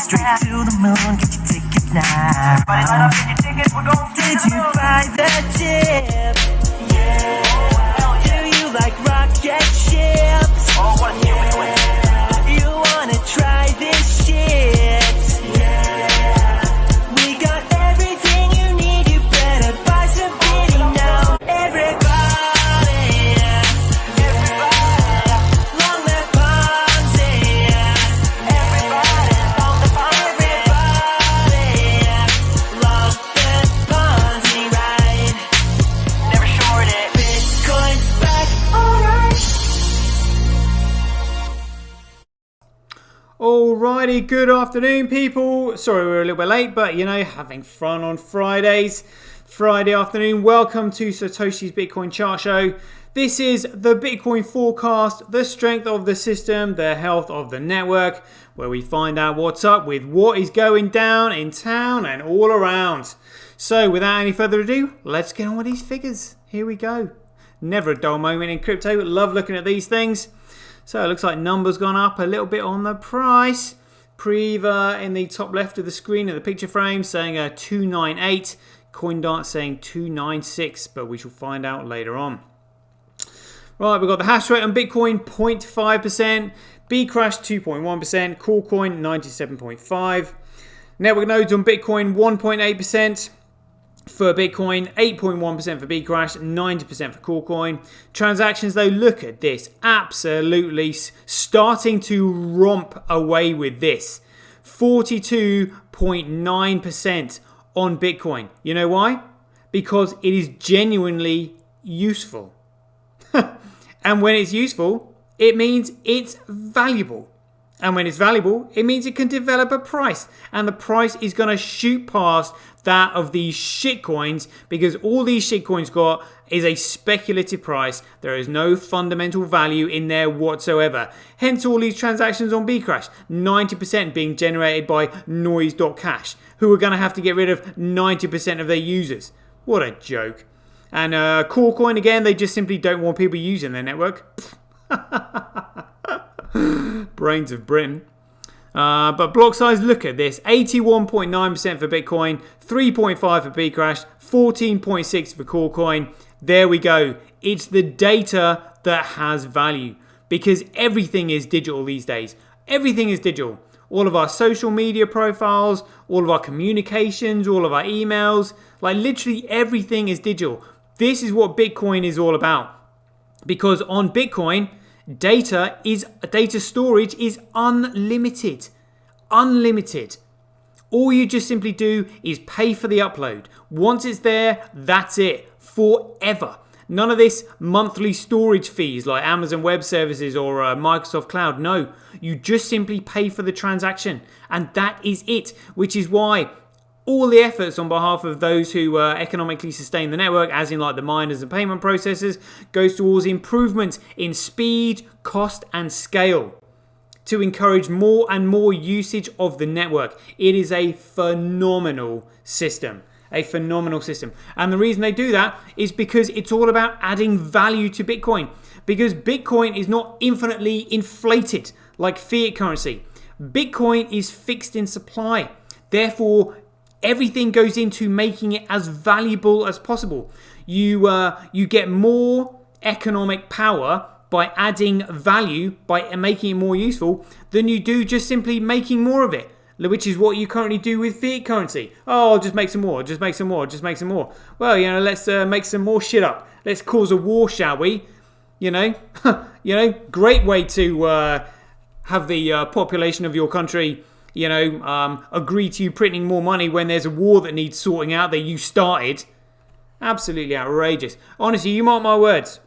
Straight to the moon, get your ticket now. Did you buy the tip? Yeah. Do you like rocket ships? Yeah. You wanna try this shit? Yeah. We got everything you need, you better buy some bitty now. Everybody, long live Ponzi. Everybody, long love the Ponzi ride. Never short it. Bitcoin's back, alright. Alrighty, good afternoon, people. Sorry we're a little bit late, but you know, having fun on Fridays. Friday afternoon, welcome to SirToshi's Bitcoin Chart Show. This is the Bitcoin forecast, the strength of the system, the health of the network, where we find out what's up with what is going down in town and all around. So without any further ado, let's get on with these figures. Here we go. Never a dull moment in crypto. Love looking at these things. So it looks like numbers gone up a little bit on the price. Priva in the top left of the screen in the picture frame saying 298. CoinDart saying 296, but we shall find out later on. Right, we've got the hash rate on Bitcoin 0.5%, Bcrash 2.1%, Coolcoin 97.5. Network nodes on Bitcoin 1.8%. For Bitcoin, 8.1% for Bcrash, 90% for Coolcoin. Transactions, though, look at this. Absolutely starting to romp away with this. 42.9% on Bitcoin. You know why? Because it is genuinely useful. And when it's useful, it means it's valuable. And when it's valuable, it means it can develop a price. And the price is going to shoot past that of these shitcoins because all these shitcoins got is a speculative price. There is no fundamental value in there whatsoever. Hence all these transactions on Bcrash, 90% being generated by noise.cash, who are going to have to get rid of 90% of their users. What a joke. And Coolcoin, again, they just simply don't want people using their network. Brains of Britain. But block size, look at this. 81.9% for Bitcoin, 3.5 for Bcrash, 14.6 for Coolcoin. There we go. It's the data that has value because everything is digital these days. Everything is digital. All of our social media profiles, all of our communications, all of our emails, like literally everything is digital. This is what Bitcoin is all about. Because on Bitcoin, data storage is unlimited. Unlimited. All you just simply do is pay for the upload. Once it's there, that's it. Forever. None of this monthly storage fees like Amazon Web Services or Microsoft Cloud. No, you just simply pay for the transaction. And that is it. Which is why all the efforts on behalf of those who economically sustain the network, as in like the miners and payment processors, goes towards improvements in speed, cost and scale to encourage more and more usage of the network. It is a phenomenal system. A phenomenal system. And the reason they do that is because it's all about adding value to Bitcoin. Because Bitcoin is not infinitely inflated like fiat currency. Bitcoin is fixed in supply. Therefore, everything goes into making it as valuable as possible. You get more economic power by adding value, by making it more useful, than you do just simply making more of it, which is what you currently do with fiat currency. Oh, I'll just make some more, just make some more, just make some more. Well, you know, let's make some more shit up. Let's cause a war, shall we? You know, great way to have the population of your country, agree to you printing more money when there's a war that needs sorting out that you started. Absolutely outrageous. Honestly, you mark my words.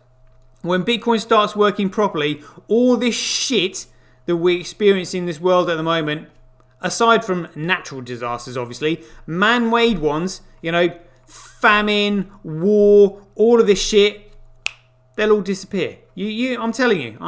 When Bitcoin starts working properly, all this shit that we experience in this world at the moment, aside from natural disasters, obviously, man-made ones, famine, war, all of this shit, they'll all disappear. I'm telling you.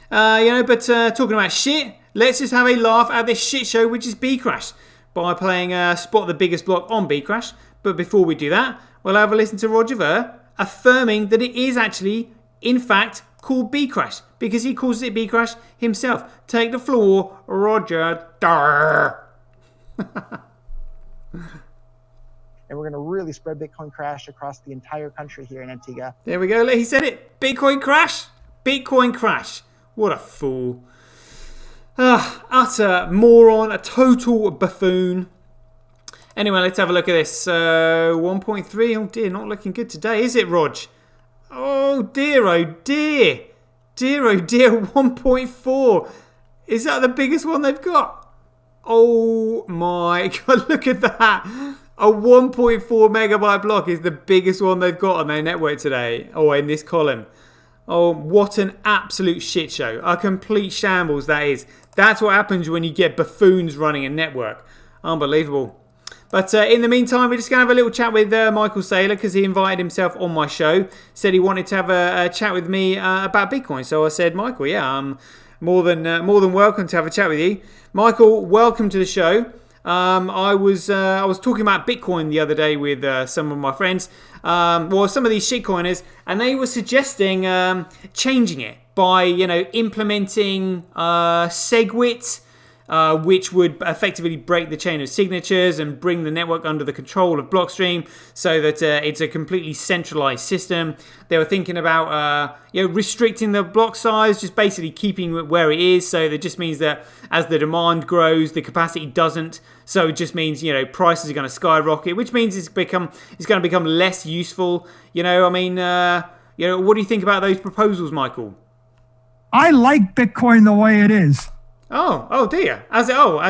But talking about shit, let's just have a laugh at this shit show, which is Bcrash, by playing Spot the Biggest Block on Bcrash. But before we do that, we'll have a listen to Roger Ver affirming that it is actually, in fact, called B Crash because he calls it B Crash himself. Take the floor, Roger. Darr. And we're going to really spread Bitcoin Crash across the entire country here in Antigua. There we go. He said it. Bitcoin Crash. Bitcoin Crash. What a fool. Utter moron. A total buffoon. Anyway, let's have a look at this. 1.3. Oh dear, not looking good today, is it, Rog? Oh dear, oh dear. Dear, oh dear, 1.4. Is that the biggest one they've got? Oh my God, look at that. A 1.4 megabyte block is the biggest one they've got on their network today. Oh, in this column. Oh, what an absolute shit show. A complete shambles that is. That's what happens when you get buffoons running a network. Unbelievable. But in the meantime, we're just going to have a little chat with Michael Saylor because he invited himself on my show. Said he wanted to have a chat with me about Bitcoin. So I said, Michael, yeah, I'm more than welcome to have a chat with you. Michael, welcome to the show. I was talking about Bitcoin the other day with some of my friends, some of these shitcoiners, and they were suggesting changing it by implementing SegWit. Which would effectively break the chain of signatures and bring the network under the control of Blockstream so that it's a completely centralized system. They were thinking about restricting the block size, just basically keeping it where it is. So that just means that as the demand grows, the capacity doesn't. So it just means prices are going to skyrocket, which means it's going to become less useful. What do you think about those proposals, Michael? I like Bitcoin the way it is. Oh dear. As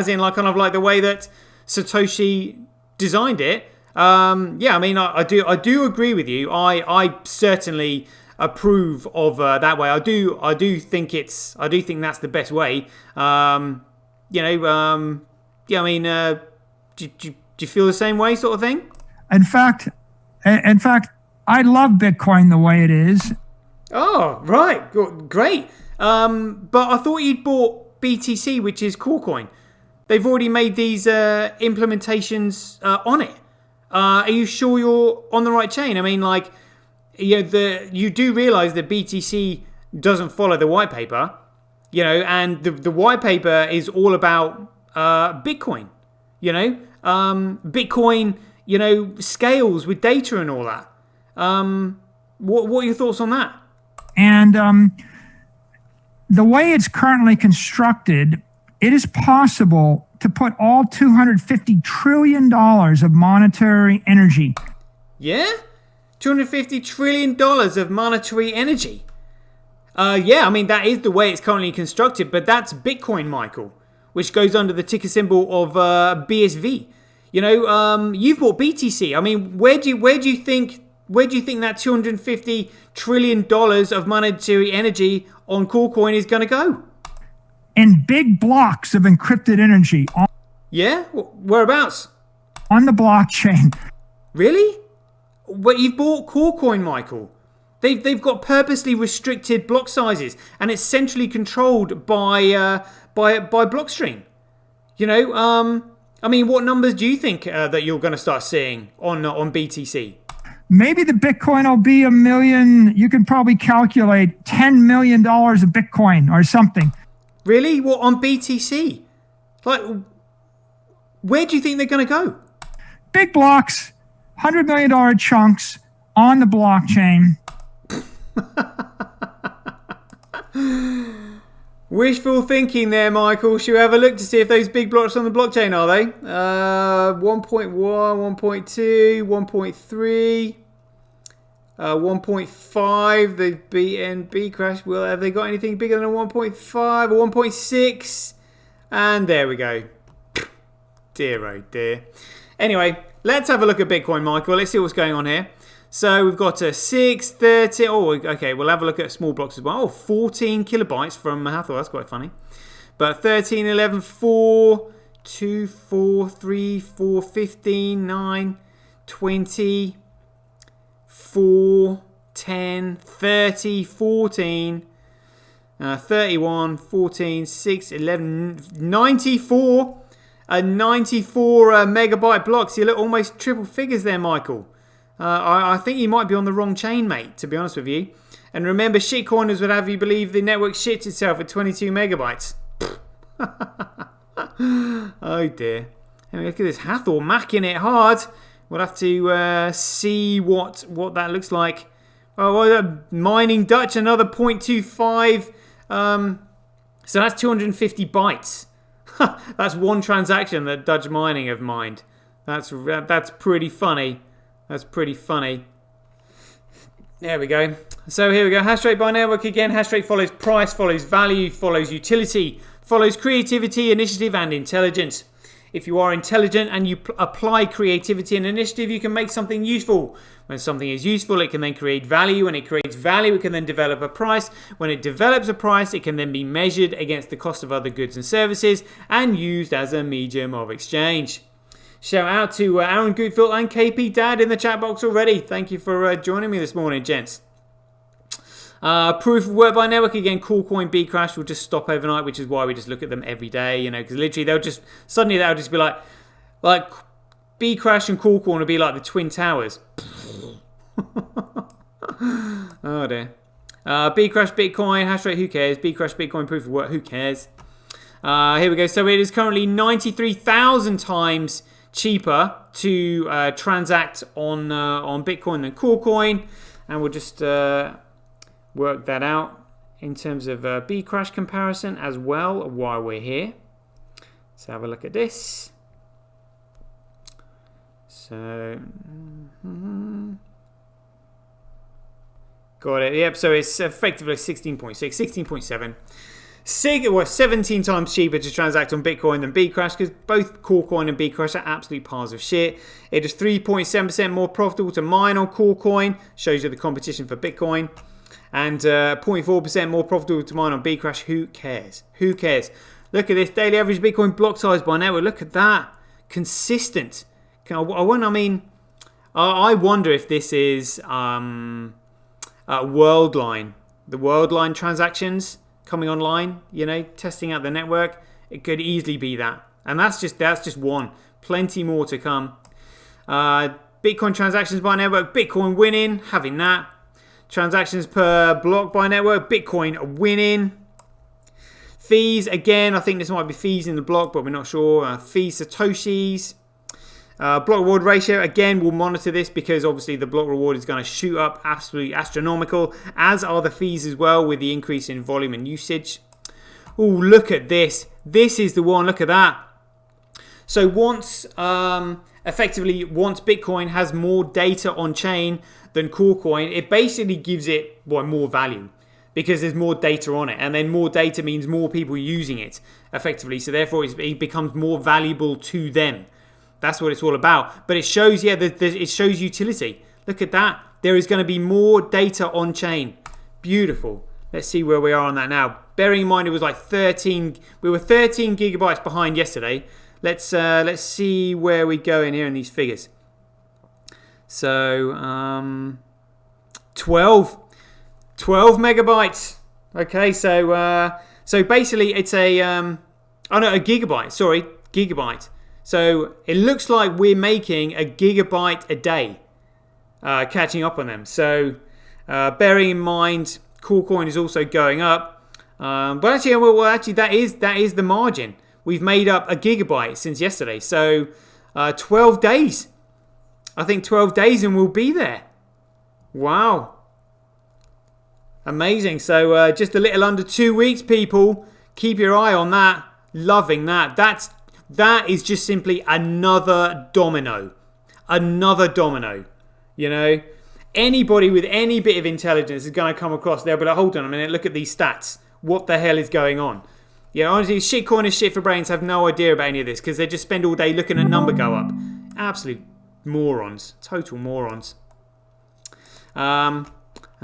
in like kind of like the way that Satoshi designed it. I do agree with you. I certainly approve of that way. I do think that's the best way. Do you feel the same way, sort of thing? In fact, I love Bitcoin the way it is. Oh, right. Great. But I thought you'd bought BTC, which is Corecoin. They've already made these implementations on it. Are you sure you're on the right chain? I mean, you do realize that BTC doesn't follow the white paper, and the white paper is all about Bitcoin. Bitcoin, scales with data and all that. What are your thoughts on that? And the way it's currently constructed, it is possible to put all $250 trillion of monetary energy. Yeah? $250 trillion of monetary energy. That is the way it's currently constructed, but that's Bitcoin, Michael, which goes under the ticker symbol of BSV. You've bought BTC. I mean, where do you think that $250 trillion of monetary energy on Corecoin is going to go? In big blocks of encrypted energy. Yeah? Whereabouts? On the blockchain. Really? But you've bought Corecoin, Michael. They've got purposely restricted block sizes, and it's centrally controlled by Blockstream. What numbers do you think that you're going to start seeing on BTC? Maybe the Bitcoin will be 1 million. You can probably calculate $10 million of Bitcoin or something. Really? What, on BTC? Where do you think they're going to go? Big blocks, $100 million chunks on the blockchain. Wishful thinking there, Michael. Should we have a look to see if those big blocks on the blockchain are they? 1.1, 1.2, 1.3, 1.5. The BNB crash. Well, have they got anything bigger than a 1.5 or 1.6? And there we go. Dear oh dear. Anyway, let's have a look at Bitcoin, Michael. Let's see what's going on here. So we've got a 630. Oh, okay. We'll have a look at small blocks as well. Oh, 14 kilobytes from Hathor. That's quite funny. But 13, 11, 4, 2, 4, 3, 4, 15, 9, 20, 4, 10, 30, 14, 31, 14, 6, 11, 94. 94 megabyte blocks. You look almost triple figures there, Michael. I think you might be on the wrong chain, mate, to be honest with you. And remember, shitcoiners would have you believe the network shits itself at 22 megabytes. Oh dear. And look at this Hathor macking it hard. We'll have to see what that looks like. Oh, well, mining Dutch, another 0.25. So that's 250 bytes. That's one transaction that Dutch Mining have mined. That's pretty funny. That's pretty funny. There we go. So here we go. Hash rate by network again. Hash rate follows price, follows value, follows utility, follows creativity, initiative, and intelligence. If you are intelligent and you apply creativity and initiative, you can make something useful. When something is useful, it can then create value. When it creates value, it can then develop a price. When it develops a price, it can then be measured against the cost of other goods and services and used as a medium of exchange. Shout out to Aaron Goodfield and KP Dad in the chat box already. Thank you for joining me this morning, gents. Proof of work by network again. Coolcoin Bcrash will just stop overnight, which is why we just look at them every day. You know, because literally they'll just be like Bcrash and Coolcoin will be like the Twin Towers. Oh dear. Bcrash Bitcoin hash rate. Who cares? Bcrash Bitcoin proof of work. Who cares? Here we go. So it is currently 93,000 times cheaper to transact on Bitcoin than Coolcoin, and we'll just work that out in terms of Bcrash comparison as well while we're here. Let's have a look at this. So, got it. Yep, so it's effectively 16.6, 16.7. 17 times cheaper to transact on Bitcoin than Bcrash, because both Coolcoin and Bcrash are absolute piles of shit. It is 3.7% more profitable to mine on Coolcoin, shows you the competition for Bitcoin, and 0.4% more profitable to mine on Bcrash. Who cares? Who cares? Look at this daily average Bitcoin block size by network. Look at that, consistent. I wonder if this is Worldline, the Worldline transactions coming online, you know, testing out the network. It could easily be that, and that's just one. Plenty more to come. Bitcoin transactions by network, Bitcoin winning, having that. Transactions per block by network, Bitcoin winning. Fees again, I think this might be fees in the block, but we're not sure. Fees SirToshi's. Block reward ratio, again, we'll monitor this because obviously the block reward is going to shoot up absolutely astronomical, as are the fees as well with the increase in volume and usage. Oh, look at this. This is the one. Look at that. So once Bitcoin has more data on chain than Coolcoin, it basically gives it more value because there's more data on it, and then more data means more people using it effectively. So therefore it becomes more valuable to them. That's what it's all about. But it shows, it shows utility. Look at that. There is going to be more data on chain. Beautiful. Let's see where we are on that now. Bearing in mind it was like 13. We were 13 gigabytes behind yesterday. Let's see where we go in here in these figures. So 12 megabytes. Okay, so basically it's a gigabyte. Sorry, gigabyte. So it looks like we're making a gigabyte a day, catching up on them. So bearing in mind, Coolcoin is also going up. But actually, that is the margin. We've made up a gigabyte since yesterday. So 12 days. I think 12 days and we'll be there. Wow. Amazing. So just a little under 2 weeks, people. Keep your eye on that. Loving that. That is just simply another domino. Another domino. You know, anybody with any bit of intelligence is going to come across there, but like, hold on a minute, look at these stats. What the hell is going on? Yeah, honestly, shitcoiners, shit for brains have no idea about any of this because they just spend all day looking at a number go up. Absolute morons. Total morons. And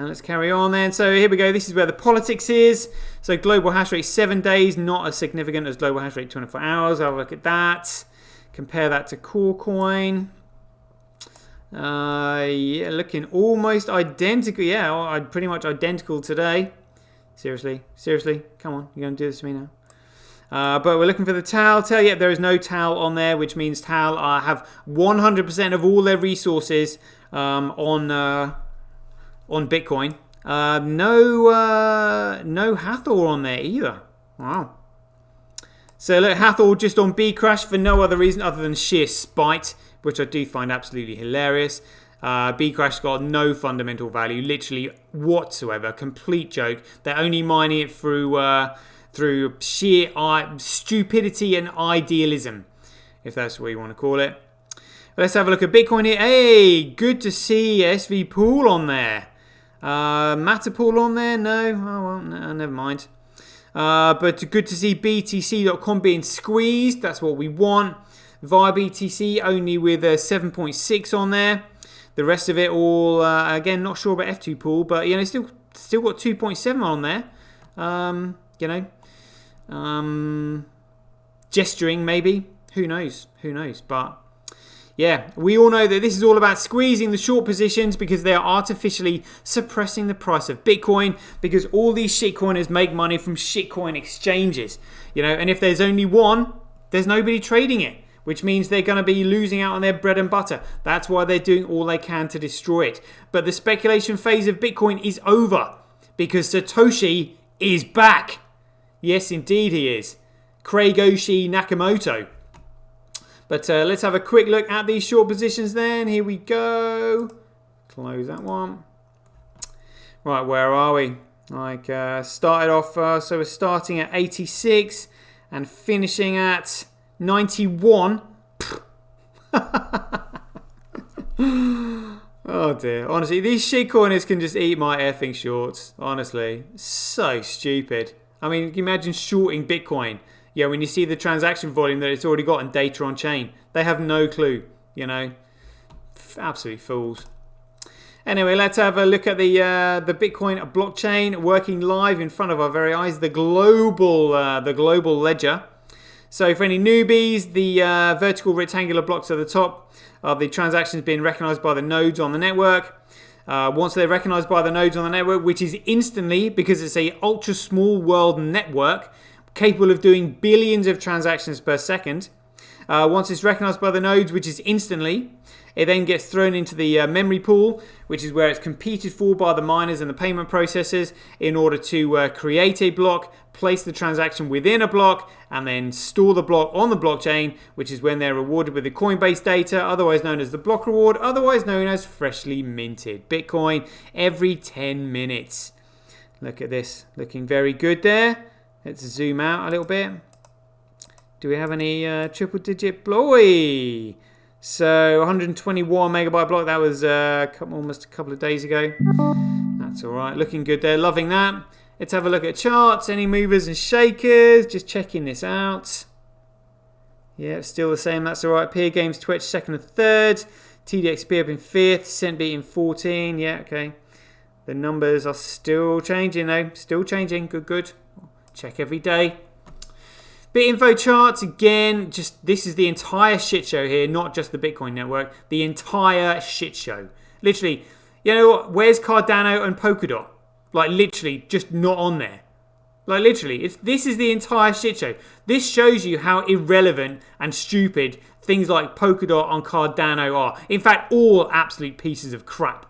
let's carry on then. So here we go. This is where the politics is. So global hash rate 7 days, not as significant as global hash rate 24 hours. Have a look at that. Compare that to Coolcoin. Yeah, looking almost identical. Yeah, pretty much identical today. Seriously, come on, you're going to do this to me now. But we're looking for the TAL. Yep, there is no TAL on there, which means TAL have 100% of all their resources on Bitcoin. No Hathor on there either. Wow. So look, Hathor just on B Crash for no other reason other than sheer spite, which I do find absolutely hilarious. B Crash got no fundamental value, literally whatsoever. Complete joke. They're only mining it through sheer stupidity and idealism, if that's what you want to call it. Let's have a look at Bitcoin here. Hey, good to see SV Pool on there. Matterpool on there? No? Oh, well, no, never mind. But good to see BTC.com being squeezed. That's what we want. Via BTC, only with 7.6 on there. The rest of it all, again, not sure about F2 Pool, but, you know, still got 2.7 on there. You know, gesturing maybe. Who knows? Who knows? But yeah, we all know that this is all about squeezing the short positions because they are artificially suppressing the price of Bitcoin because all these shitcoiners make money from shitcoin exchanges. You know, and if there's only one, there's nobody trading it, which means they're going to be losing out on their bread and butter. That's why they're doing all they can to destroy it. But the speculation phase of Bitcoin is over because Satoshi is back. Yes, indeed he is. Craigoshi Nakamoto. But let's have a quick look at these short positions then. Here we go. Close that one. Right, where are we? Like, started off, so we're starting at 86 and finishing at 91. Oh dear. Honestly, these shitcoiners can just eat my effing shorts. Honestly. So stupid. I mean, can you imagine shorting Bitcoin? Yeah, when you see the transaction volume that it's already got and data on chain. They have no clue, you know. Absolute fools. Anyway, let's have a look at the Bitcoin blockchain working live in front of our very eyes. The global ledger. So for any newbies, the vertical rectangular blocks at the top are the transactions being recognized by the nodes on the network. Once they're recognized by the nodes on the network, which is instantly because it's a ultra small world network capable of doing billions of transactions per second. Once it's recognized by the nodes, which is instantly, it then gets thrown into the memory pool, which is where it's competed for by the miners and the payment processors in order to create a block, place the transaction within a block, and then store the block on the blockchain, which is when they're rewarded with the Coinbase data, otherwise known as the block reward, otherwise known as freshly minted Bitcoin every 10 minutes. Look at this, looking very good there. Let's zoom out a little bit. Do we have any triple digit blowy? So 121 megabyte block, that was almost a couple of days ago. That's all right, looking good there, loving that. Let's have a look at charts, any movers and shakers, just checking this out. Yeah, still the same, that's all right. Peer Games Twitch, second and third. TDXP up in fifth, Centbeat in 14, yeah, okay. The numbers are still changing though, still changing, good. Check every day. BitInfo charts, again, just this is the entire shit show here, not just the Bitcoin network. The entire shit show. Literally, you know what? Where's Cardano and Polkadot? Like, literally, just not on there. Like, literally, this is the entire shit show. This shows you how irrelevant and stupid things like Polkadot and Cardano are. In fact, all absolute pieces of crap.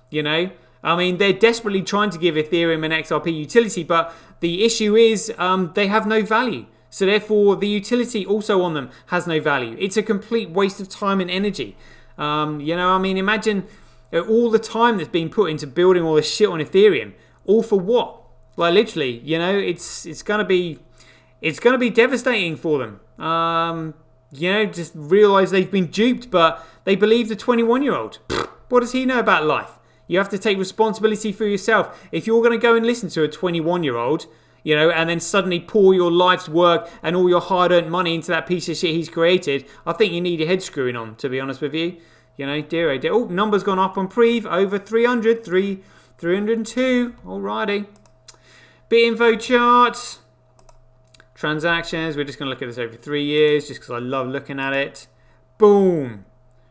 You know? I mean, they're desperately trying to give Ethereum an XRP utility, but the issue is they have no value. So therefore, the utility also on them has no value. It's a complete waste of time and energy. You know, I mean, imagine all the time that's being put into building all this shit on Ethereum. All for what? Like, literally, you know, it's gonna be devastating for them. You know, just realize they've been duped, but they believe the 21-year-old. What does he know about life? You have to take responsibility for yourself. If you're going to go and listen to a 21-year-old, you know, and then suddenly pour your life's work and all your hard-earned money into that piece of shit he's created, I think you need your head screwing on, to be honest with you. You know, dear oh dear. Oh, number's gone up on Prev, over 300, 302. Alrighty. BitInfo charts. Transactions, we're just going to look at this over 3 years, just because I love looking at it. Boom.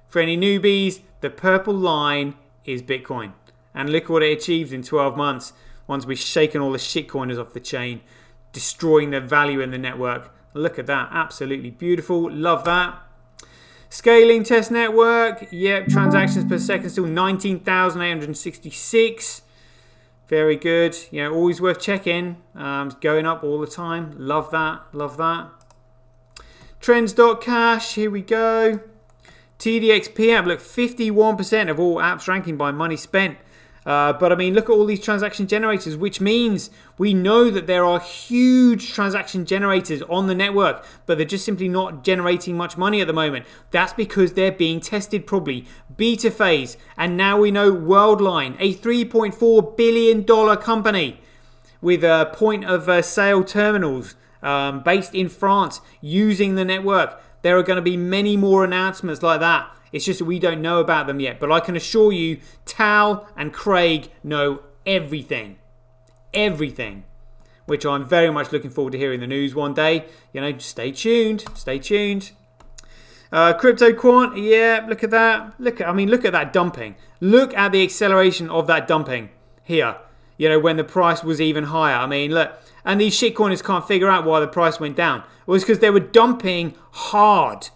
For any newbies, the purple line is Bitcoin. And look what it achieved in 12 months once we've shaken all the shitcoiners off the chain, destroying their value in the network. Look at that. Absolutely beautiful. Love that. Scaling test network. Yep. Transactions per second still 19,866. Very good. You know, always worth checking. Going up all the time. Love that. Love that. Trends.cash. Here we go. TDXP app. Look, 51% of all apps ranking by money spent. But I mean, look at all these transaction generators, which means we know that there are huge transaction generators on the network, but they're just simply not generating much money at the moment. That's because they're being tested probably beta phase. And now we know Worldline, a $3.4 billion company with a point of sale terminals based in France using the network. There are going to be many more announcements like that. It's just that we don't know about them yet. But I can assure you, Tal and Craig know everything. Everything. Which I'm very much looking forward to hearing the news one day. You know, stay tuned. Stay tuned. Crypto Quant, yeah, look at that. Look at that dumping. Look at the acceleration of that dumping here. You know, when the price was even higher. I mean, look. And these shitcoiners can't figure out why the price went down. It was because they were dumping hard.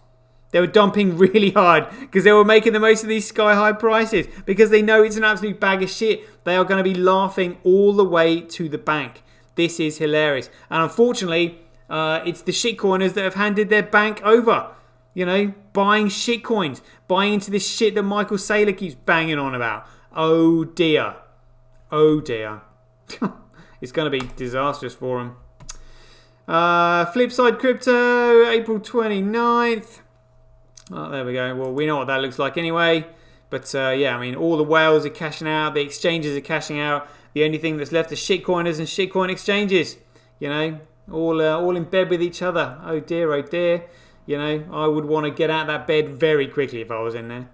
They were dumping really hard because they were making the most of these sky-high prices because they know it's an absolute bag of shit. They are going to be laughing all the way to the bank. This is hilarious. And unfortunately, it's the shitcoiners that have handed their bank over. You know, buying shitcoins. Buying into this shit that Michael Saylor keeps banging on about. Oh dear. Oh dear. It's going to be disastrous for them. Flipside Crypto, April 29th. Oh, there we go. Well, we know what that looks like anyway. But yeah, I mean, all the whales are cashing out. The exchanges are cashing out. The only thing that's left is shitcoiners and shitcoin exchanges. You know, all in bed with each other. Oh dear, oh dear. You know, I would want to get out of that bed very quickly if I was in there.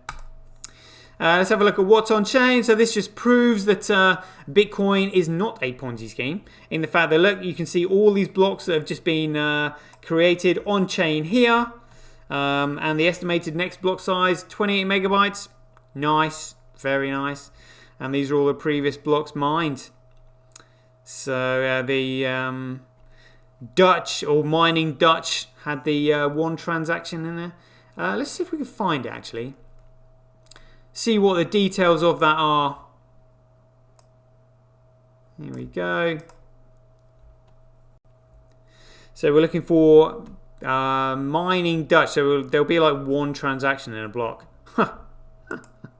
Let's have a look at what's on chain. So this just proves that Bitcoin is not a Ponzi scheme. In the fact that, look, you can see all these blocks that have just been created on chain here. And the estimated next block size, 28 megabytes. Nice, very nice. And these are all the previous blocks mined. So the Dutch, or Mining Dutch, had the one transaction in there. Let's see if we can find it actually. See what the details of that are. Here we go. So we're looking for Mining Dutch. So there'll be like one transaction in a block.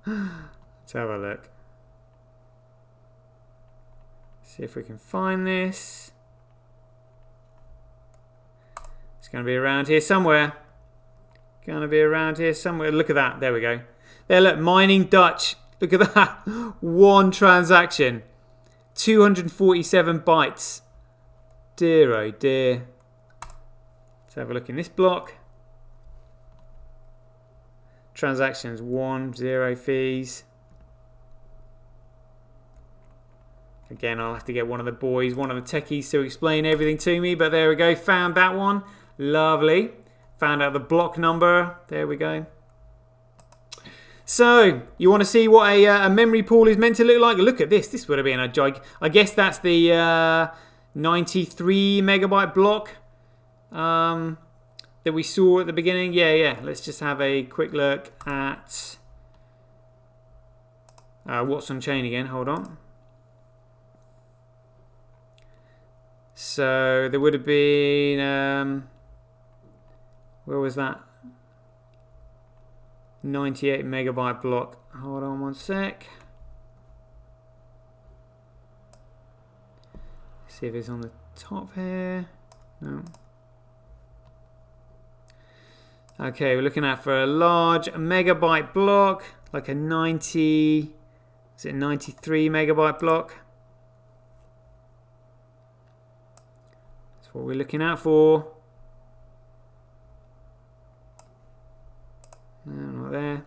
Let's have a look. See if we can find this. It's going to be around here somewhere. Going to be around here somewhere. Look at that. There we go. There, look, Mining Dutch. Look at that. One transaction. 247 bytes. Dear, oh dear. Let's have a look in this block. Transactions 1, 0 fees. Again, I'll have to get one of the boys, one of the techies to explain everything to me. But there we go. Found that one. Lovely. Found out the block number. There we go. So, you want to see what a memory pool is meant to look like? Look at this. This would have been a gig. I guess that's the 93 megabyte block that we saw at the beginning. Yeah. Let's just have a quick look at what's on chain again. Hold on. So, there would have been... where was that? 98 megabyte block. Hold on one sec. See if it's on the top here. No. Okay, we're looking at for a large megabyte block, like a 90. Is it 93 megabyte block? That's what we're looking out for. No, not there. I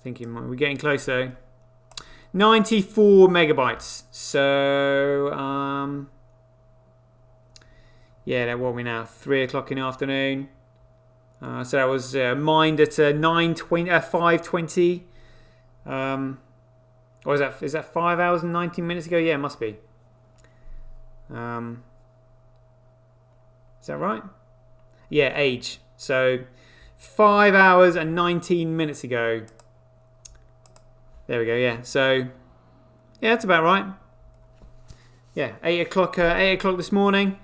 think we're getting close though. 94 megabytes. So, yeah, that what we now 3 o'clock in the afternoon. So that was mined at 5:20. Or is that 5 hours and 19 minutes ago? Yeah, it must be. Is that right? Yeah, age. So 5 hours and 19 minutes ago. There we go, yeah. So, yeah, that's about right. Yeah, 8 o'clock this morning.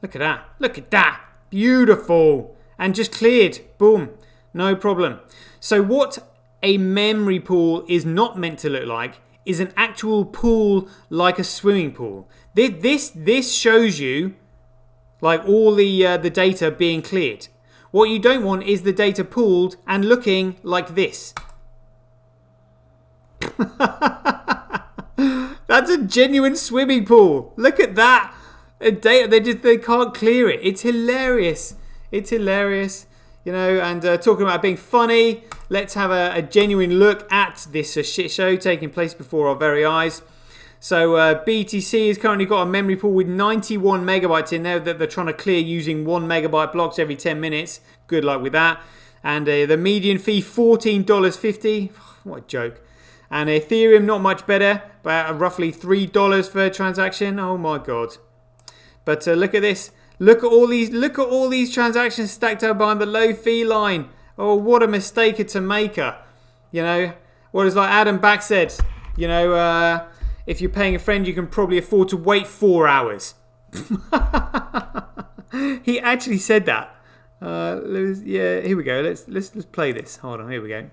Look at that. Look at that. Beautiful. And just cleared. Boom. No problem. So what a memory pool is not meant to look like is an actual pool like a swimming pool. This shows you like all the data being cleared. What you don't want is the data pooled and looking like this. That's a genuine swimming pool. Look at that. They can't clear it. It's hilarious. It's hilarious. You know, and talking about being funny, let's have a genuine look at this shit show taking place before our very eyes. So BTC has currently got a memory pool with 91 megabytes in there that they're trying to clear using 1 megabyte blocks every 10 minutes. Good luck with that. And the median fee, $14.50. What a joke. And Ethereum, not much better, but roughly $3 for a transaction. Oh my god. But look at this. Look at all these transactions stacked up behind the low fee line. Oh, what a mistake to maker. You know, what is like Adam Back said, you know, if you're paying a friend, you can probably afford to wait 4 hours. He actually said that. Yeah, here we go. Let's play this. Hold on, here we go.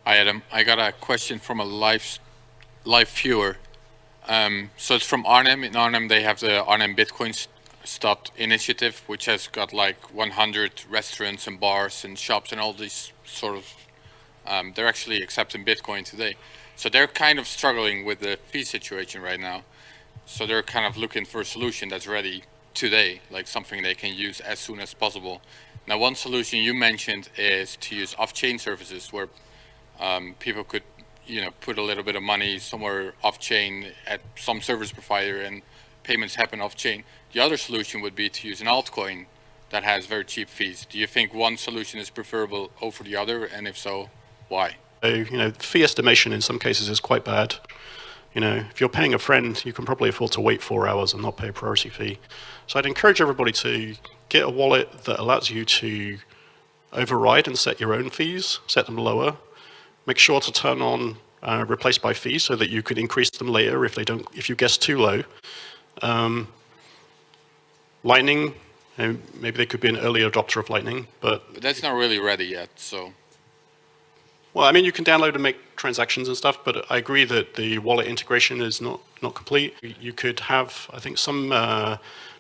Hi Adam, I got a question from a live viewer. So it's from Arnhem. In Arnhem they have the Arnhem Bitcoin Stop initiative, which has got like 100 restaurants and bars and shops and all these sort of, they're actually accepting Bitcoin today. So they're kind of struggling with the fee situation right now. So they're kind of looking for a solution that's ready today, like something they can use as soon as possible. Now one solution you mentioned is to use off-chain services where people could, you know, put a little bit of money somewhere off-chain at some service provider and payments happen off-chain. The other solution would be to use an altcoin that has very cheap fees. Do you think one solution is preferable over the other, and if so, why? You know, fee estimation in some cases is quite bad. You know, if you're paying a friend, you can probably afford to wait 4 hours and not pay a priority fee. So I'd encourage everybody to get a wallet that allows you to override and set your own fees, set them lower. Make sure to turn on replace by fees so that you could increase them later if you guess too low. Lightning, maybe they could be an early adopter of Lightning, but that's not really ready yet, so. Well, I mean, you can download and make transactions and stuff, but I agree that the wallet integration is not complete. You could have, I think some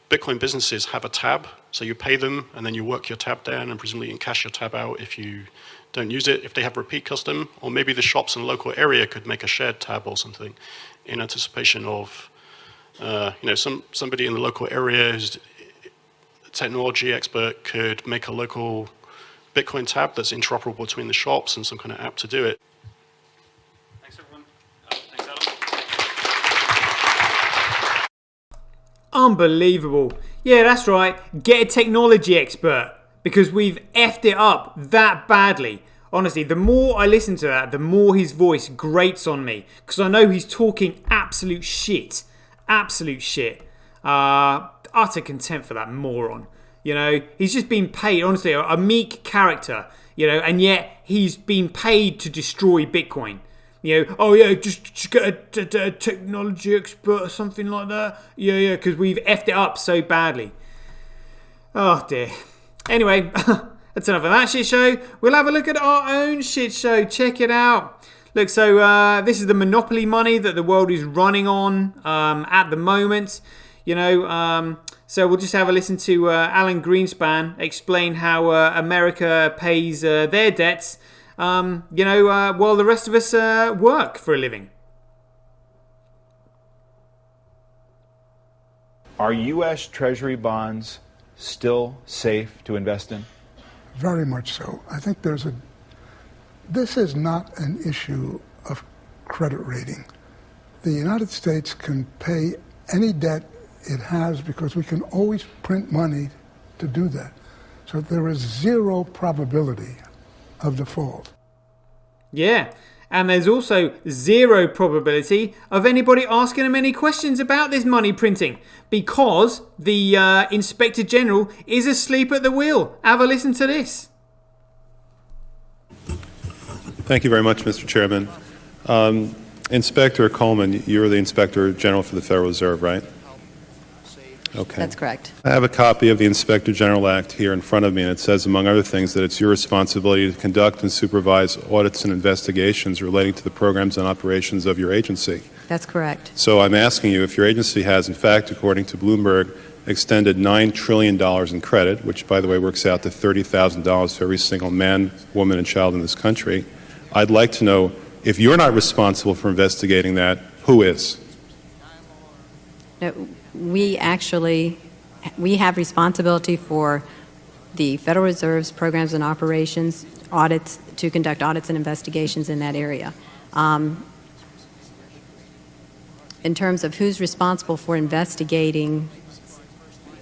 Bitcoin businesses have a tab, so you pay them and then you work your tab down and presumably you can cash your tab out if you don't use it, if they have repeat custom, or maybe the shops in the local area could make a shared tab or something in anticipation of, you know, somebody in the local area who's a technology expert could make a local Bitcoin tab that's interoperable between the shops and some kind of app to do it. Thanks, everyone. Thanks, Adam. Unbelievable. Yeah, that's right. Get a technology expert. Because we've effed it up that badly. Honestly, the more I listen to that, the more his voice grates on me. Because I know he's talking absolute shit. Absolute shit. Utter contempt for that moron. You know, he's just been paid, honestly, a meek character. You know, and yet he's been paid to destroy Bitcoin. You know, oh yeah, just get a technology expert or something like that. Yeah, because we've effed it up so badly. Oh dear. Anyway, that's enough of that shit show. We'll have a look at our own shit show. Check it out. Look, so this is the monopoly money that the world is running on at the moment. You know, so we'll just have a listen to Alan Greenspan explain how America pays their debts, you know, while the rest of us work for a living. Are U.S. Treasury bonds still safe to invest in? Very much so. I think this is not an issue of credit rating. The United States can pay any debt it has because we can always print money to do that. So there is zero probability of default. Yeah. And there's also zero probability of anybody asking him any questions about this money printing because the Inspector General is asleep at the wheel. Have a listen to this. Thank you very much, Mr. Chairman. Inspector Coleman, you're the Inspector General for the Federal Reserve, right? Okay. That's correct. I have a copy of the Inspector General Act here in front of me, and it says, among other things, that it's your responsibility to conduct and supervise audits and investigations relating to the programs and operations of your agency. That's correct. So I'm asking you if your agency has, in fact, according to Bloomberg, extended $9 trillion in credit, which, by the way, works out to $30,000 for every single man, woman, and child in this country. I'd like to know, if you're not responsible for investigating that, who is? No, we have responsibility for the Federal Reserve's programs and operations, audits, to conduct audits and investigations in that area. In terms of who's responsible for investigating,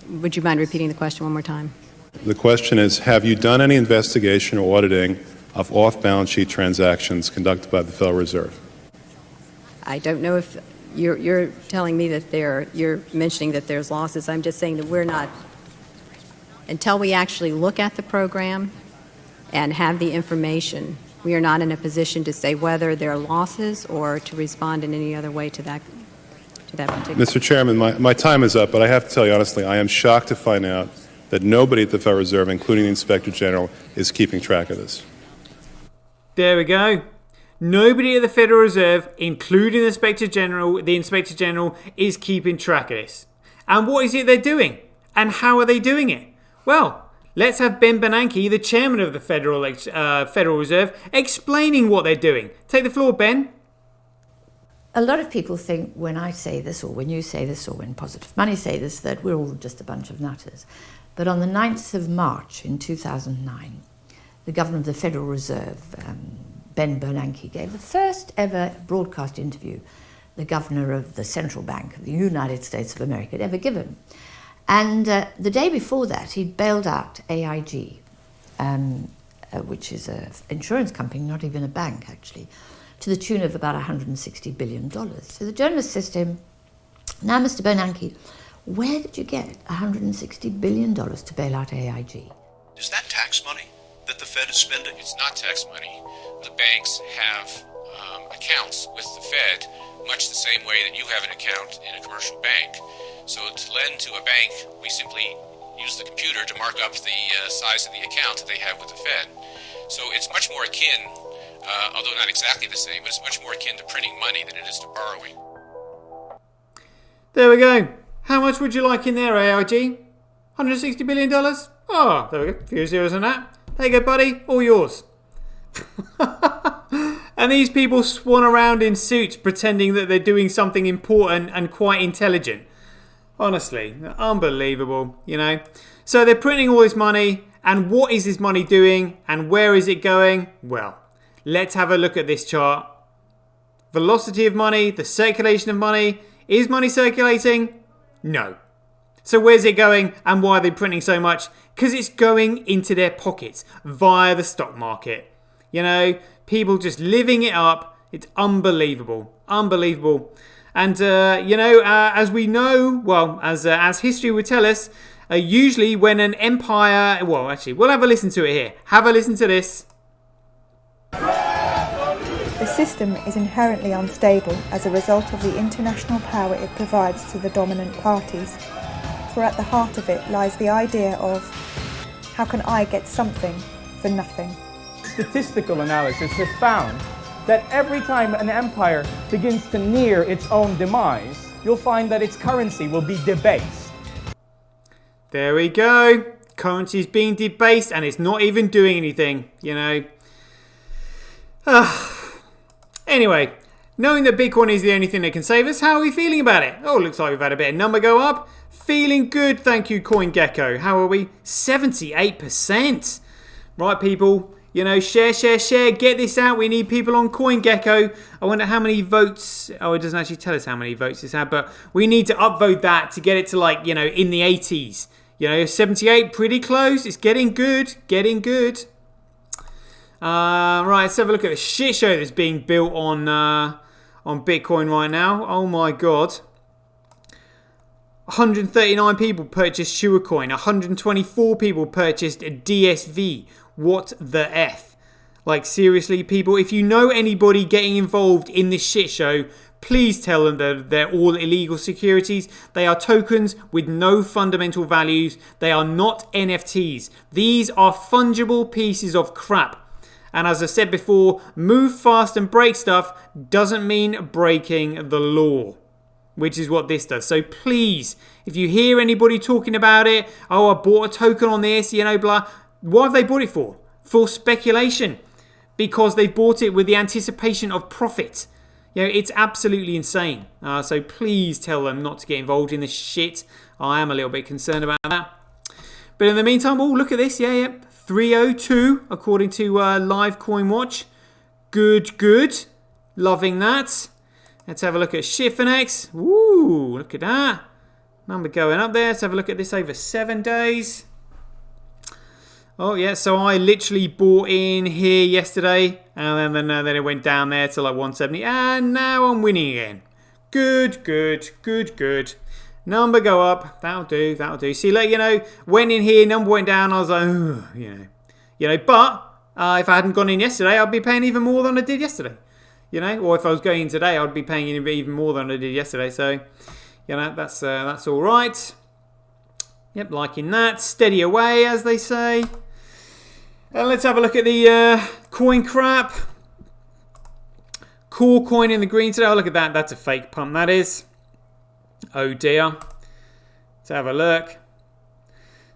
would you mind repeating the question one more time? The question is, have you done any investigation or auditing of off-balance sheet transactions conducted by the Federal Reserve? I don't know if you're telling me that you're mentioning that there's losses. I'm just saying that we're not, until we actually look at the program and have the information, we are not in a position to say whether there are losses or to respond in any other way to that particular. Mr. Chairman, my time is up, but I have to tell you honestly, I am shocked to find out that nobody at the Federal Reserve, including the Inspector General, is keeping track of this. There we go. Nobody at the Federal Reserve, including the Inspector General, is keeping track of this. And what is it they're doing? And how are they doing it? Well, let's have Ben Bernanke, the chairman of the Federal Reserve, explaining what they're doing. Take the floor, Ben. A lot of people think when I say this, or when you say this, or when Positive Money say this, that we're all just a bunch of nutters. But on the 9th of March in 2009, the governor of the Federal Reserve, Ben Bernanke, gave the first ever broadcast interview the governor of the central bank of the United States of America had ever given. And the day before that, he'd bailed out AIG, which is an insurance company, not even a bank, actually, to the tune of about $160 billion. So the journalist says to him, now, Mr. Bernanke, where did you get $160 billion to bail out AIG? Is that tax money that the Fed is spending? It's not tax money. The banks have accounts with the Fed, much the same way that you have an account in a commercial bank. So to lend to a bank, we simply use the computer to mark up the size of the account that they have with the Fed. So it's much more akin, although not exactly the same, but it's much more akin to printing money than it is to borrowing. There we go. How much would you like in there, AIG? $160 billion? Oh, there we go. A few zeros on that. There you go, buddy. All yours. And these people swan around in suits pretending that they're doing something important and quite intelligent. Honestly, unbelievable, you know. So they're printing all this money, and what is this money doing, and where is it going? Well, let's have a look at this chart. Velocity of money, the circulation of money. Is money circulating? No. So where's it going, and why are they printing so much? Because it's going into their pockets via the stock market. You know, people just living it up. It's unbelievable. Unbelievable. And, as we know, well, as history would tell us, usually when an empire... Well, actually, we'll have a listen to it here. Have a listen to this. The system is inherently unstable as a result of the international power it provides to the dominant parties. For at the heart of it lies the idea of, how can I get something for nothing? Statistical analysis has found that every time an empire begins to near its own demise, you'll find that its currency will be debased. There we go. Currency is being debased and it's not even doing anything, you know. Anyway, knowing that Bitcoin is the only thing that can save us, how are we feeling about it? Oh, looks like we've had a bit of number go up. Feeling good, thank you, CoinGecko. How are we? 78%. Right, people. You know, share. Get this out. We need people on CoinGecko. I wonder how many votes. Oh, it doesn't actually tell us how many votes it's had, but we need to upvote that to get it to, like, you know, in the 80s. You know, 78, pretty close. It's getting good. Right, let's have a look at the shit show that's being built on Bitcoin right now. Oh my god. 139 people purchased Sugarcoin. 124 people purchased DSV. What the F? Like, seriously, people, if you know anybody getting involved in this shit show, please tell them that they're all illegal securities. They are tokens with no fundamental values. They are not NFTs. These are fungible pieces of crap. And as I said before, move fast and break stuff doesn't mean breaking the law, which is what this does. So please, if you hear anybody talking about it, oh, I bought a token on this, you know, blah. What have they bought it for? For speculation. Because they bought it with the anticipation of profit. You know, it's absolutely insane. So please tell them not to get involved in this shit. I am a little bit concerned about that. But in the meantime, oh, look at this. Yeah. 302, according to Live Coin Watch. Good. Loving that. Let's have a look at Shitfinex. Woo, look at that. Number going up there. Let's have a look at this over 7 days. Oh, yeah, so I literally bought in here yesterday, and then it went down there to like 170, and now I'm winning again. Good. Number go up. That'll do. See, like, you know, went in here, number went down, I was like, ugh, you know. But if I hadn't gone in yesterday, I'd be paying even more than I did yesterday. You know, or if I was going in today, I'd be paying even more than I did yesterday. So, you know, that's all right. Yep, liking that. Steady away, as they say. Let's have a look at the coin crap. Core coin in the green today. Oh, look at that. That's a fake pump, that is. Oh, dear. Let's have a look.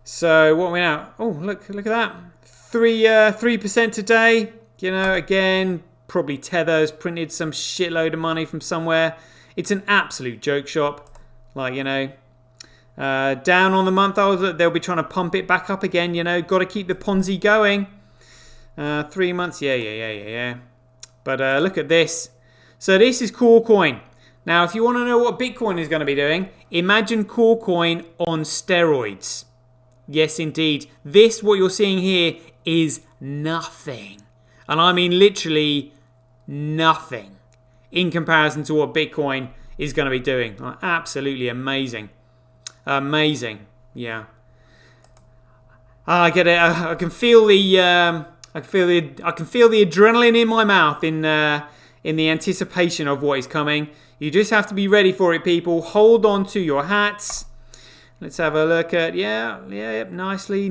So, what are we now? Oh, look at that. 3% today. You know, again, probably Tether's printed some shitload of money from somewhere. It's an absolute joke shop. Like, you know. Down on the month, they'll be trying to pump it back up again, you know. Got to keep the Ponzi going. 3 months, yeah. But look at this. So this is Core Coin. Now, if you want to know what Bitcoin is going to be doing, imagine Core Coin on steroids. Yes, indeed. This, what you're seeing here, is nothing. And I mean literally nothing in comparison to what Bitcoin is going to be doing. Absolutely amazing. Amazing, yeah. I get it. I can feel the adrenaline in my mouth in the anticipation of what is coming. You just have to be ready for it, people. Hold on to your hats. Let's have a look at nicely.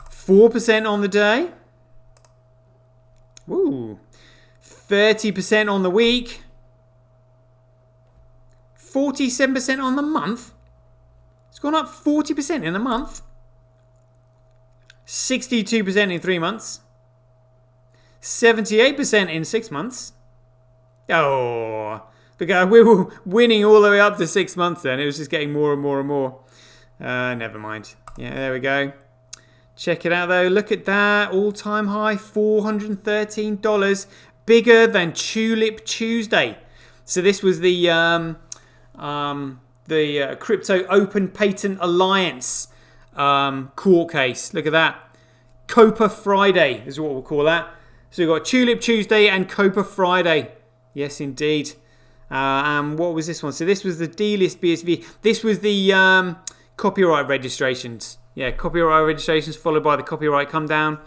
4% on the day. Woo. 30% on the week. 47% on the month. It's gone up 40% in a month. 62% in 3 months. 78% in 6 months. Oh, because we were winning all the way up to 6 months then. It was just getting more and more and more. Never mind. Yeah, there we go. Check it out though. Look at that. All-time high, $413. Bigger than Tulip Tuesday. So this was the Crypto Open Patent Alliance court case. Look at that. Copa Friday is what we'll call that. So we've got Tulip Tuesday and Copa Friday. Yes, indeed. And what was this one? So this was the delist BSV. This was the copyright registrations. Yeah, copyright registrations followed by the copyright come down.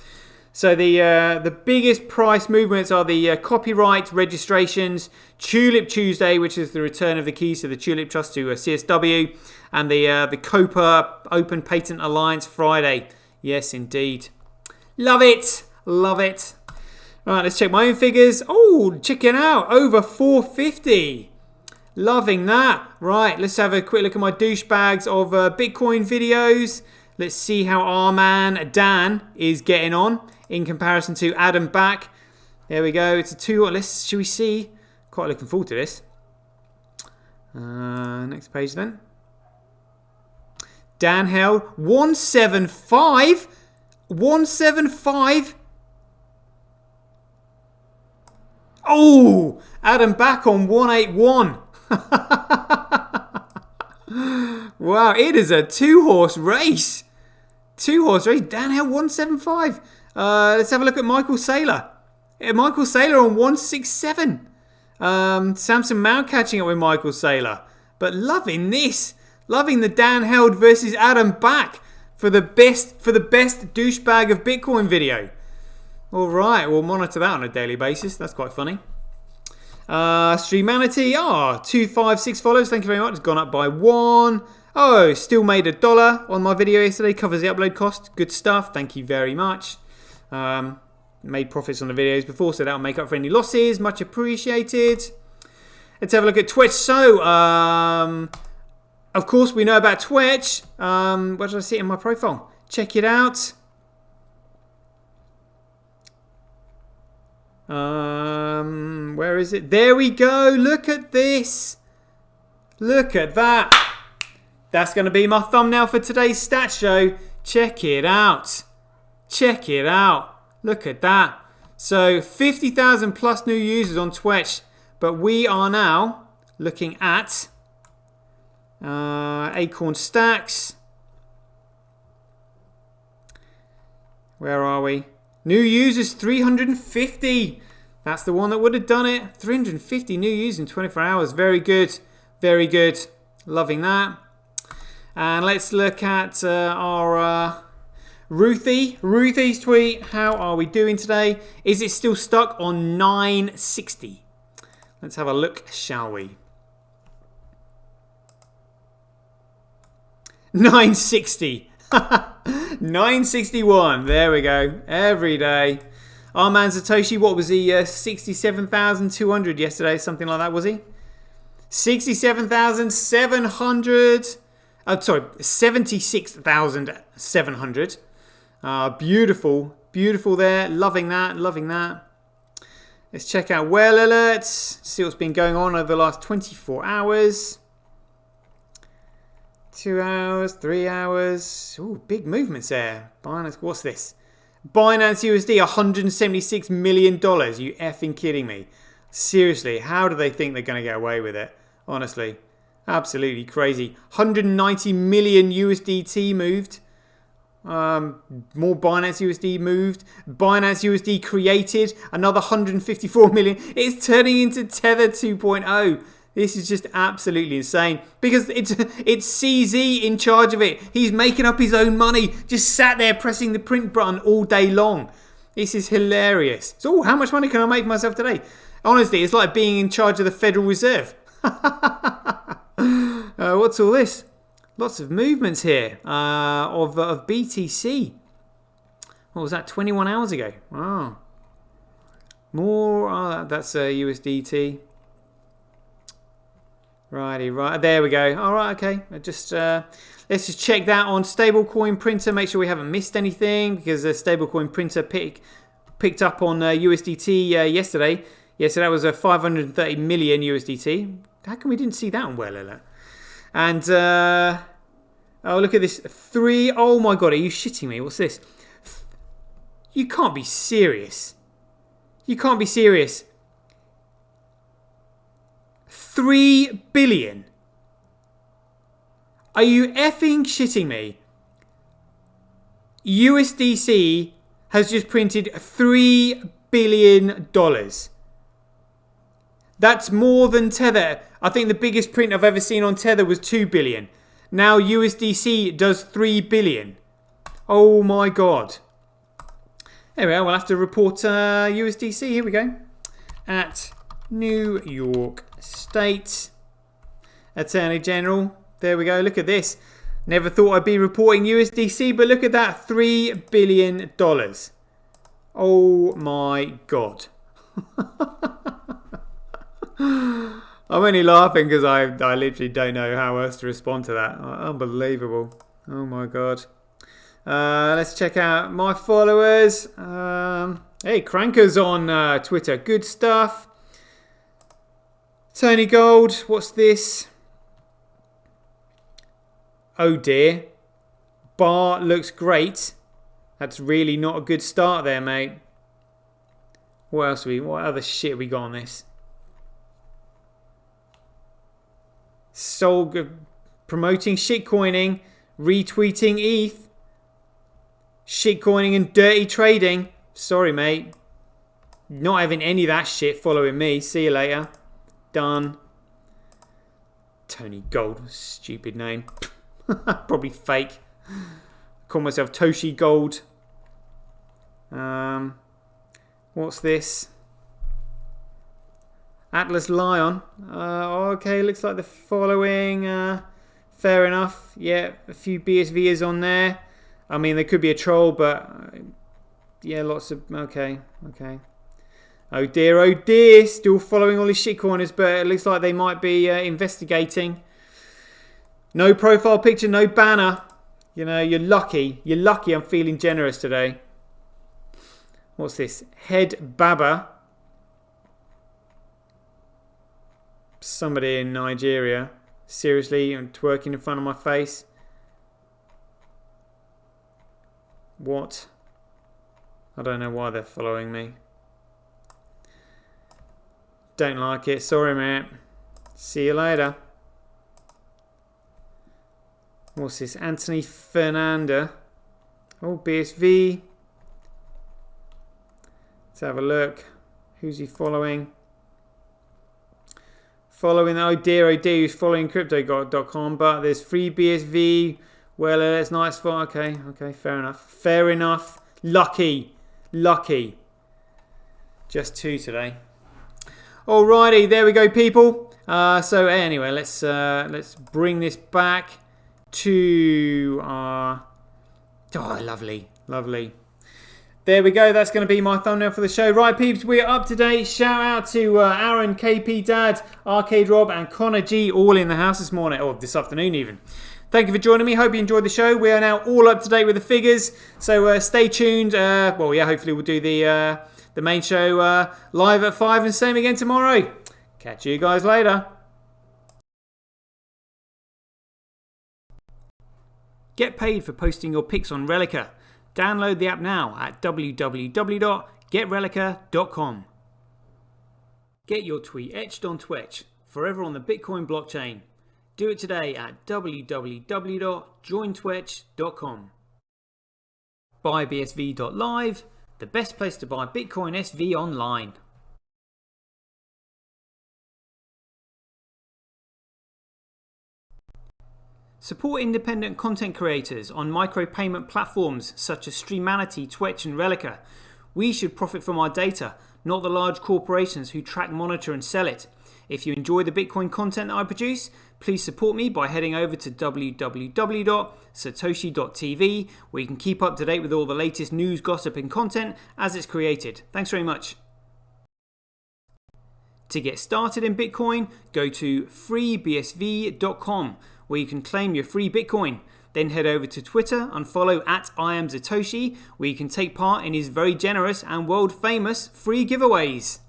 So the biggest price movements are the copyright registrations, Tulip Tuesday, which is the return of the keys to the Tulip Trust to CSW, and the Copa Open Patent Alliance Friday. Yes, indeed. Love it. Love it. Right, let's check my own figures. Oh, check it out. Over 450. Loving that. Right, let's have a quick look at my douchebags of Bitcoin videos. Let's see how our man Dan is getting on in comparison to Adam Back. There we go. It's a 2. Should we see? Quite looking forward to this. Next page then. Dan held 175. 175. Oh, Adam Back on 181. Wow, it is a 2-horse race. 2-horse race. Dan held 175. Let's have a look at Michael Saylor. Michael Saylor on 167. Samson Mount catching up with Michael Saylor. But loving this. Loving the Dan Held versus Adam Back for the best douchebag of Bitcoin video. All right, we'll monitor that on a daily basis. That's quite funny. Streamanity, 256 follows. Thank you very much. It's gone up by 1. Oh, still made $1 on my video yesterday. Covers the upload cost. Good stuff. Thank you very much. Made profits on the videos before, so that'll make up for any losses. Much appreciated. Let's have a look at Twitch. So, of course, we know about Twitch. Where did I see it in my profile? Check it out. Where is it? There we go. Look at this. Look at that. That's going to be my thumbnail for today's stat show. Check it out. Check it out. Look at that. So 50,000 plus new users on Twitch. But we are now looking at Acorn Stacks. Where are we? New users 350. That's the one that would have done it. 350 new users in 24 hours. Very good. Very good. Loving that. And let's look at our Ruthie's tweet. How are we doing today? Is it still stuck on 960? Let's have a look, shall we? 960. 961. There we go. Every day. Our man Satoshi, what was he? 67,200 yesterday. Something like that, was he? 67,700. Sorry, 76,700. Beautiful. Beautiful there. Loving that. Loving that. Let's check out whale alerts. See what's been going on over the last 24 hours. 2 hours, 3 hours. Ooh, big movements there. Binance, what's this? Binance USD, $176 million. You effing kidding me? Seriously, how do they think they're going to get away with it? Honestly, absolutely crazy. 190 million USDT moved. More Binance USD moved. Binance USD created another 154 million. It's turning into Tether 2.0. This is just absolutely insane because it's CZ in charge of it. He's making up his own money, just sat there pressing the print button all day long. This is hilarious. So, how much money can I make for myself today? Honestly, it's like being in charge of the Federal Reserve. What's all this? Lots of movements here of BTC. What was that? 21 hours ago. Wow. More. Oh, that's USDT. Righty, right. There we go. All right, okay. Let's just check that on stablecoin printer. Make sure we haven't missed anything because the stablecoin printer picked up on USDT yesterday. Yeah, so that was a 530 million USDT. How come we didn't see that on Well Alert? And oh, look at this. Oh my God, are you shitting me? What's this? You can't be serious. You can't be serious. 3 billion. Are you effing shitting me? USDC has just printed $3 billion. That's more than Tether. I think the biggest print I've ever seen on Tether was 2 billion. Now USDC does 3 billion. Oh my God. Anyway, we'll have to report USDC. Here we go. At New York State Attorney General. There we go. Look at this. Never thought I'd be reporting USDC, but look at that. $3 billion. Oh my God. I'm only laughing because I literally don't know how else to respond to that. Unbelievable. Oh my God. Let's check out my followers. Hey, Cranker's on Twitter. Good stuff. Tony Gold, what's this? Oh dear. Bar looks great. That's really not a good start there, mate. What other shit we got on this? Promoting shitcoining, retweeting ETH, shitcoining and dirty trading. Sorry, mate. Not having any of that shit following me. See you later. Done. Tony Gold, stupid name. Probably fake. Call myself Toshi Gold. What's this? Atlas Lion. Okay, looks like the following. Fair enough. Yeah, a few BSVs on there. I mean, there could be a troll, but yeah, lots of. Okay. Oh dear. Still following all these shitcoiners, but it looks like they might be investigating. No profile picture, no banner. You know, you're lucky. You're lucky I'm feeling generous today. What's this? Head Baba. Somebody in Nigeria. Seriously, I'm twerking in front of my face. What? I don't know why they're following me. Don't like it. Sorry, mate. See you later. What's this? Anthony Fernanda. Oh, BSV. Let's have a look. Who's he following? Oh dear, he's following crypto.com, but there's free BSV. Well, that's nice for. Okay, fair enough. Lucky. Just 2 today. Alrighty, there we go, people. So anyway, let's bring this back to our. Oh, lovely. There we go. That's going to be my thumbnail for the show. Right, peeps, we are up to date. Shout out to Aaron, KP Dad, Arcade Rob, and Connor G, all in the house this morning, or this afternoon even. Thank you for joining me. Hope you enjoyed the show. We are now all up to date with the figures, so stay tuned. Hopefully we'll do the main show live at 5, and same again tomorrow. Catch you guys later. Get paid for posting your pics on Relica. Download the app now at www.getrelica.com. Get your tweet etched on Twitch, forever on the Bitcoin blockchain. Do it today at www.jointwitch.com. BuyBSV.live, the best place to buy Bitcoin SV online. Support independent content creators on micropayment platforms such as Streamanity, Twitch and Relica. We should profit from our data, not the large corporations who track, monitor and sell it. If you enjoy the Bitcoin content that I produce, please support me by heading over to www.sirtoshi.tv, where you can keep up to date with all the latest news, gossip and content as it's created. Thanks very much. To get started in Bitcoin, go to freebsv.com, where you can claim your free Bitcoin. Then head over to Twitter and follow @IamSirToshi, where you can take part in his very generous and world famous free giveaways.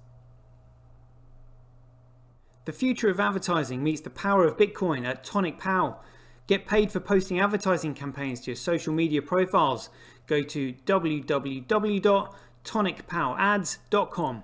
The future of advertising meets the power of Bitcoin at Tonic Pow. Get paid for posting advertising campaigns to your social media profiles. Go to www.tonicpowads.com.